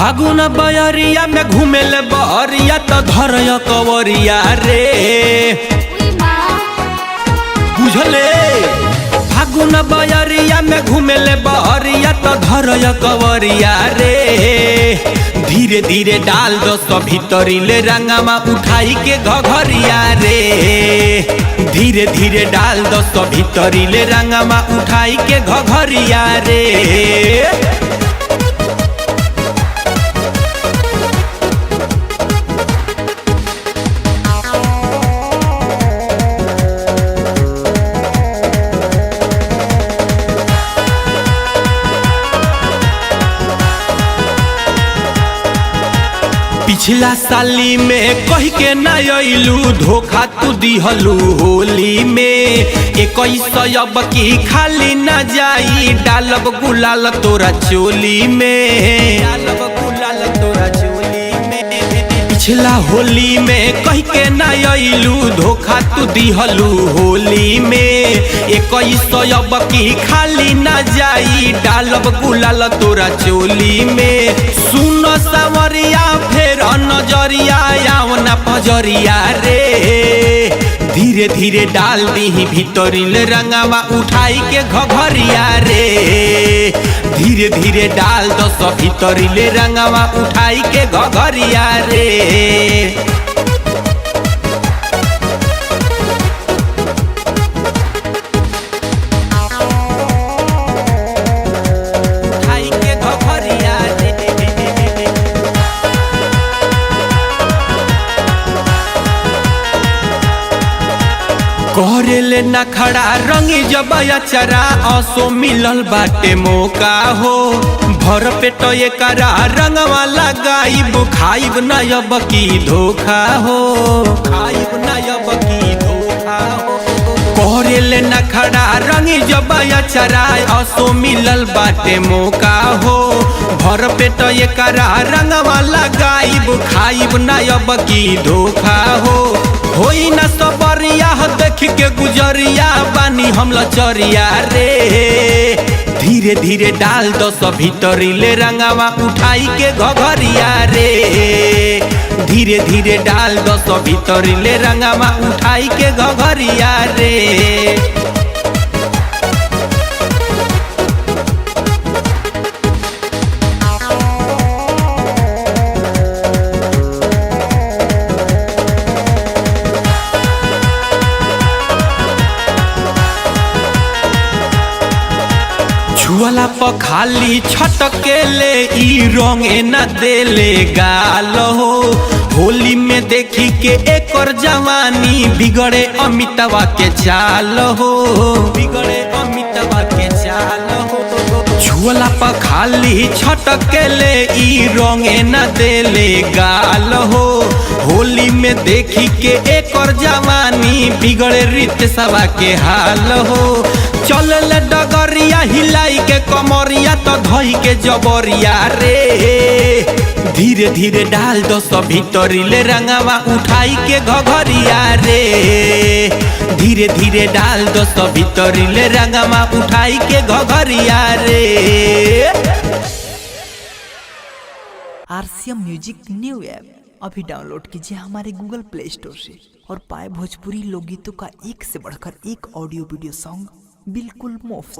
फागुन बयरिया में घूमेले बहरिया तो धरय कवरिया रे बुझले। फागुन बयरिया में घूमेले बहरिया तो धरय कवरिया रे। धीरे धीरे डाल दो सो भीतरीले रंगामा उठाई के घघरिया रे। धीरे धीरे डाल दो सो भीतरीले रंगामा उठाई के घघरिया रे। पिछला साली में कह के न अइलू धोखा तू दिहलू होली में। 21 अब की खाली न जाई डालब गुलाल तोरा चोली में। डालब गुलाल तोरा चोली में। पिछला होली में कह के न अइलू धोखा तू दिहलू होली में। 21 अब की खाली न जाई डालब गुलाल तोरा चोली में। सुन सावरिया फेर नजरिया आओ ना पजरिया रे। धीरे धीरे डाल दी भीतरीले रंगावा उठाई के घघरिया रे। धीरे धीरे डाल दो सो भीतरीले रंगावा उठाई के घघरिया रे। करेले न खड़ा रंगी जब अचरा असो मिलल बाटे मौका हो। भर पेट एकरा रंगवा लगाइब खाइब न अब की धोखा हो। खाइब न अब की धोखा हो। करेले न खड़ा रंगी जब अचरा असो मिलल बाटे मौका हो। भर पेट एकरा रंगवा लगाइब खाइब न अब की धोखा हो। होई न सबरिया देख के गुजरिया बानी हम लचरिया रे। धीरे धीरे डाल दो सो भीतरीले रंगावा उठाई के घघरिया रे। धीरे धीरे डाल दो सो भीतरीले रंगावा उठाई के घघरिया रे। छुअला पर खाली छटकेले ई रंगे न देले गाल हो। होली में देखी के एकर जवानी बिगड़े अमितवा के चाल हो। बिगड़े अमितवा के चाल हो। छुअला पर खाली छटकेले ई रंगे न देले गाल हो। होली में देखी के एकर जवानी बिगड़े रीत सवा के हाल हो। चल डगरिया हिलाई के कमरिया तो धई के जबरिया रे। धीरे धीरे डाल दो सो भीतरीले रंगावा उठाई के घघरिया रे। धीरे धीरे डाल दो सो भीतरीले रंगावा उठाई के घघरिया रे। RCM म्यूजिक न्यू ऐप अभी डाउनलोड कीजिए हमारे गूगल प्ले स्टोर से और पाए भोजपुरी लोकगीतों का एक से बढ़कर एक ऑडियो वीडियो सॉन्ग बिल्कुल मुफ्त।